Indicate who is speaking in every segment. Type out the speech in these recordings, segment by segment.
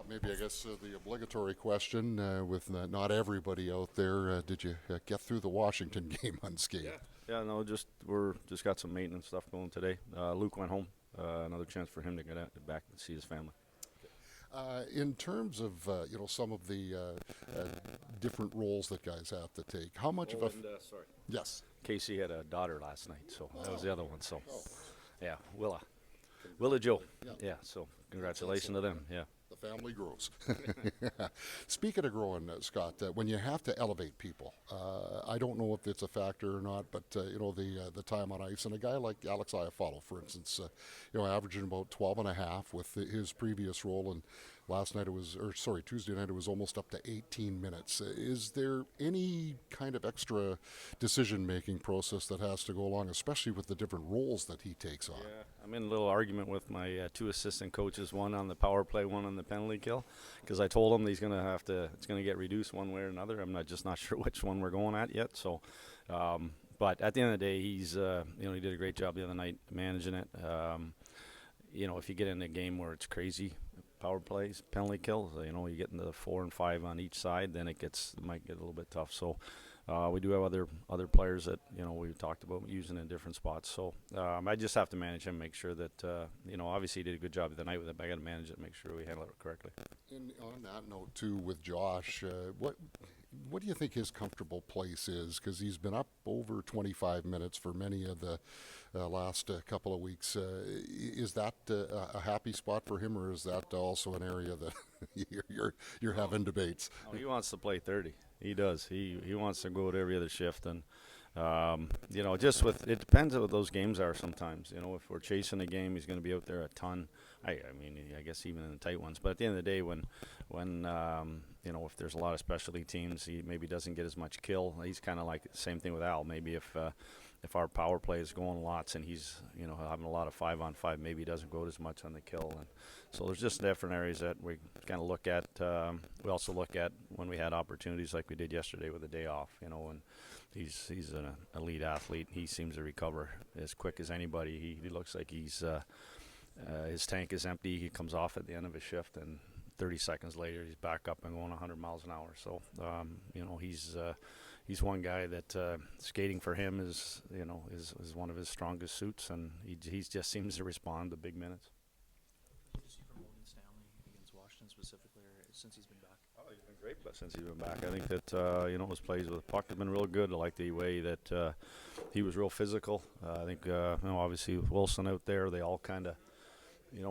Speaker 1: Maybe I guess the obligatory question with not everybody out there. Did you get through the Washington game unscathed?
Speaker 2: Yeah, no, we're just got some maintenance stuff going today. Luke went home. Another chance for him to get back and see his family.
Speaker 1: In terms of some of the different roles that guys have to take, how much of a
Speaker 2: sorry,
Speaker 1: yes?
Speaker 2: Casey had a daughter last night, so that was the other one. So, yeah, Willa Joe. Yeah, so congratulations to them. Yeah.
Speaker 1: The family grows. Speaking of growing, Scott, when you have to elevate people, I don't know if it's a factor or not, but the time on ice, and a guy like Alex Iafallo, for instance, averaging about 12 and a half with his previous role, and Tuesday night it was almost up to 18 minutes. Is there any kind of extra decision-making process that has to go along, especially with the different roles that he takes on?
Speaker 2: Yeah, I'm in a little argument with my two assistant coaches, one on the power play, one on the penalty kill, because I told him it's going to get reduced one way or another. I'm not sure which one we're going at yet. So, but at the end of the day, he's he did a great job the other night managing it. If you get in a game where it's crazy, power plays, penalty kills, you get into the 4 and 5 on each side, then it might get a little bit tough. So we do have other players that we've talked about using in different spots. So I just have to manage him, make sure that obviously he did a good job the night with it, but I got to manage it, make sure we handle it correctly.
Speaker 1: And on that note too, with Josh, what do you think his comfortable place is? Because he's been up over 25 minutes for many of the last couple of weeks. Is that a happy spot for him, or is that also an area that you're having debates?
Speaker 2: Oh, he wants to play 30. He does. He wants to go to every other shift, and it depends on what those games are sometimes. If we're chasing a game, he's going to be out there a ton. I guess even in the tight ones. But at the end of the day, when if there's a lot of specialty teams, he maybe doesn't get as much kill. He's kind of like the same thing with Al. Maybe if our power play is going lots and he's having a lot of 5-on-5, maybe he doesn't go as much on the kill. And so there's just different areas that we kind of look at. We also look at when we had opportunities like we did yesterday with a day off. And he's an elite athlete. He seems to recover as quick as anybody. He looks like his tank is empty. He comes off at the end of his shift, and 30 seconds later he's back up and going 100 miles an hour. So he's one guy that skating for him is one of his strongest suits, and he just seems to respond to big minutes.
Speaker 3: What did you see from Logan Stanley against Washington specifically, or since he's been back?
Speaker 2: Oh, he's been great, but since he's been back, I think that his plays with the puck have been real good. I like the way that he was real physical. I think obviously with Wilson out there, they all kind of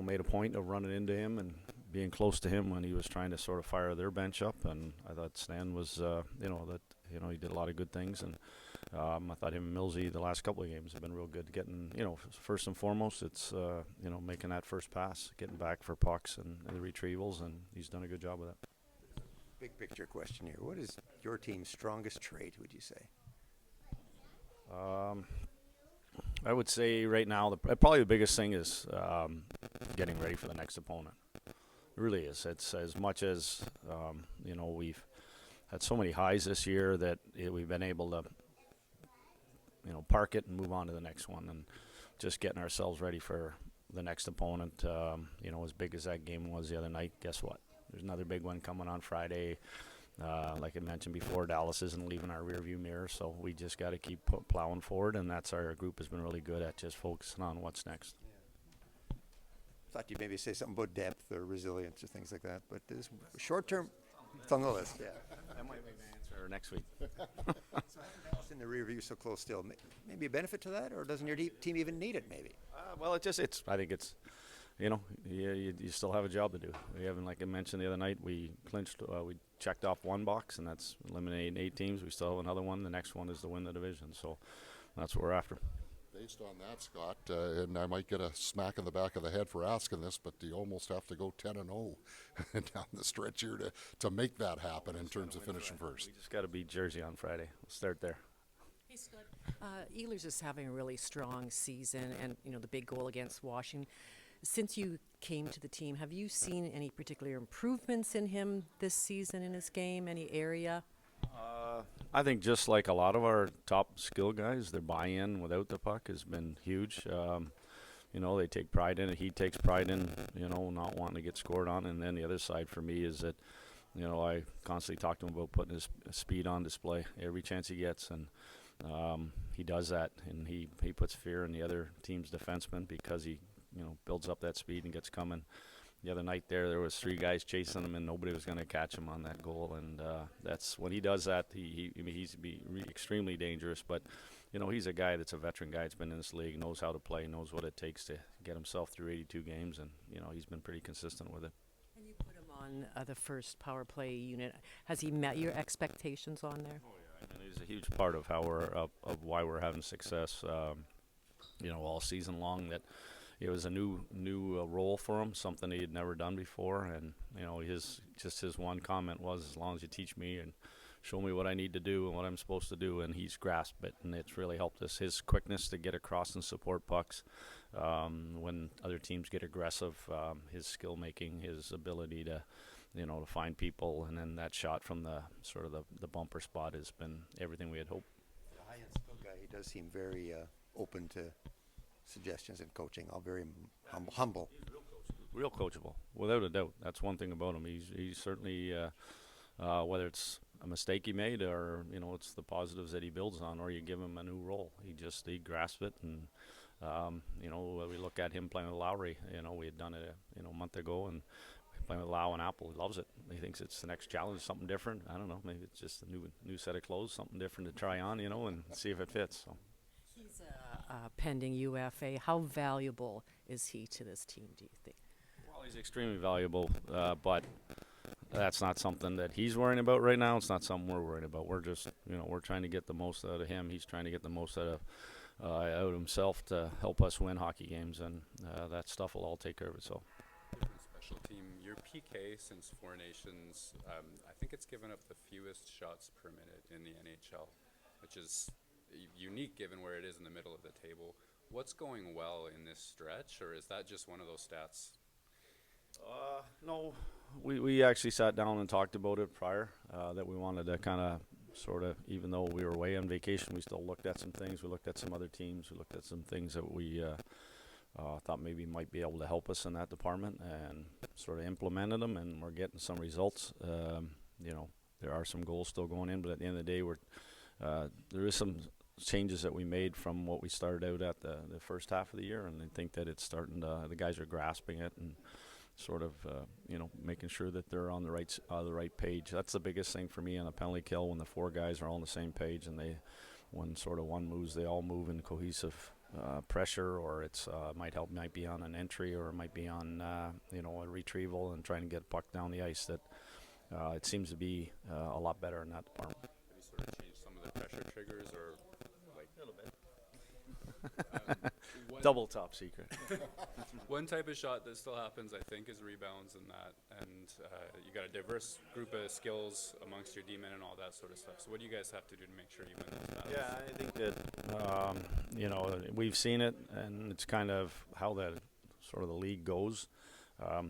Speaker 2: made a point of running into him and being close to him when he was trying to sort of fire their bench up. And I thought Stan was he did a lot of good things, and I thought him and Millsy the last couple of games have been real good. Getting first and foremost, it's making that first pass, getting back for pucks and the retrievals, and he's done a good job with that.
Speaker 4: Big picture question here. What is your team's strongest trait, would you say?
Speaker 2: I would say right now, probably the biggest thing is getting ready for the next opponent. It really is. It's as much as, we've had so many highs this year that we've been able to, park it and move on to the next one, and just getting ourselves ready for the next opponent. As big as that game was the other night, guess what? There's another big one coming on Friday. Like I mentioned before, Dallas isn't leaving our rearview mirror, so we just got to keep plowing forward, and that's our group has been really good at, just focusing on what's next.
Speaker 4: Yeah. Thought you'd maybe say something about depth or resilience or things like that, but this short-term, it's on the list. Yeah,
Speaker 2: that might be my answer next week.
Speaker 4: So having Dallas in the rearview so close still, maybe a benefit to that, or doesn't your team even need it? Maybe.
Speaker 2: I think it's. You still have a job to do. We haven't, like I mentioned the other night, we clinched, we checked off one box, and that's eliminating 8 teams. We still have another one. The next one is to win the division. So that's what we're after.
Speaker 1: Based on that, Scott, and I might get a smack in the back of the head for asking this, but do you almost have to go 10-0 down the stretch here to make that happen in terms of finishing first?
Speaker 2: We just got to beat Jersey on Friday. We'll start there.
Speaker 5: Hey, Scott. Ehlers is having a really strong season, and the big goal against Washington. Since you came to the team, have you seen any particular improvements in him this season in his game, any area?
Speaker 2: I think just like a lot of our top skill guys, their buy-in without the puck has been huge. they take pride in it. He takes pride in, not wanting to get scored on. And then the other side for me is that, I constantly talk to him about putting his speed on display every chance he gets. And he does that, and he puts fear in the other team's defensemen because he, builds up that speed and gets coming. The other night there was 3 guys chasing him, and nobody was going to catch him on that goal. And that's when he does that, he's extremely dangerous. But he's a guy that's a veteran guy. That's been in this league, knows how to play, knows what it takes to get himself through 82 games, and he's been pretty consistent with it.
Speaker 5: And you put him on the first power play unit. Has he met your expectations on there?
Speaker 2: Oh yeah, I mean, he's a huge part of how of why we're having success. All season long. That it was a new role for him, something he had never done before, and his one comment was, as long as you teach me and show me what I need to do and what I'm supposed to do, and he's grasped it, and it's really helped us. His quickness to get across and support pucks when other teams get aggressive, his skill making, his ability to to find people, and then that shot from the sort of the bumper spot has been everything we had hoped.
Speaker 4: The high-end skill guy, he does seem very open to suggestions and coaching, all very humble.
Speaker 2: Real coachable, without a doubt. That's one thing about him. He's certainly, whether it's a mistake he made or, it's the positives that he builds on, or you give him a new role. He grasps it, and, we look at him playing with Lowry. We had done it, a month ago, and playing with Lau and Apple. He loves it. He thinks it's the next challenge, something different. I don't know, maybe it's just a new set of clothes, something different to try on, and see if it fits. So.
Speaker 5: He's a pending UFA. How valuable is he to this team, do you think?
Speaker 2: Well, he's extremely valuable, but that's not something that he's worrying about right now. It's not something we're worried about. We're just, we're trying to get the most out of him. He's trying to get the most out of himself to help us win hockey games, and that stuff will all take care of itself.
Speaker 6: Special team, your PK since Four Nations, I think it's given up the fewest shots per minute in the NHL, which is unique given where it is in the middle of the table. What's going well in this stretch, or is that just one of those stats?
Speaker 2: No, we actually sat down and talked about it prior, that we wanted to kind of sort of, even though we were away on vacation, we still looked at some things. We looked at some other teams. We looked at some things that we thought maybe might be able to help us in that department, and sort of implemented them, and we're getting some results. There are some goals still going in, but at the end of the day, there is some changes that we made from what we started out at the first half of the year, and I think that it's starting to, the guys are grasping it and sort of making sure that they're on the right page. That's the biggest thing for me on a penalty kill, when the 4 guys are all on the same page, and when sort of one moves, they all move in cohesive pressure, or it's might be on an entry, or it might be on a retrieval and trying to get puck down the ice. That it seems to be a lot better in that department.
Speaker 6: Have you sort of changed some of the pressure triggers, or like a little bit?
Speaker 2: Double top secret.
Speaker 6: One type of shot that still happens, I think, is rebounds and that, and you got a diverse group of skills amongst your D-men and all that sort of stuff. So what do you guys have to do to make sure you win those battles?
Speaker 2: Yeah, I think that we've seen it, and it's kind of how that sort of the league goes.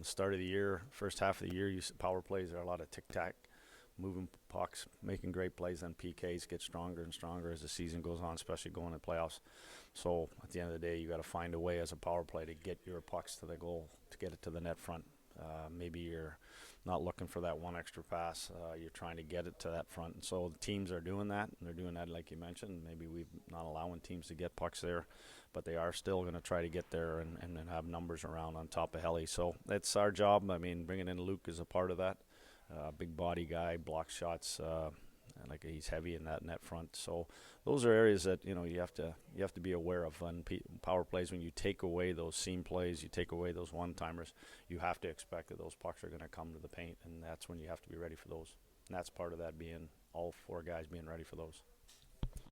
Speaker 2: Start of the year, first half of the year, power plays are a lot of tic-tac, moving pucks, making great plays, and PKs get stronger and stronger as the season goes on, especially going to playoffs. So at the end of the day, you got to find a way as a power play to get your pucks to the goal, to get it to the net front. Maybe you're not looking for that one extra pass. You're trying to get it to that front. And so the teams are doing that, and they're doing that like you mentioned. Maybe we're not allowing teams to get pucks there, but they are still going to try to get there and have numbers around on top of Helly. So that's our job. I mean, bringing in Luke is a part of that. Big body guy, blocks shots, like he's heavy in that net front. So those are areas that you have to be aware of on power plays. When you take away those seam plays, you take away those one-timers, you have to expect that those pucks are going to come to the paint, and that's when you have to be ready for those. And that's part of that, being all 4 guys being ready for those.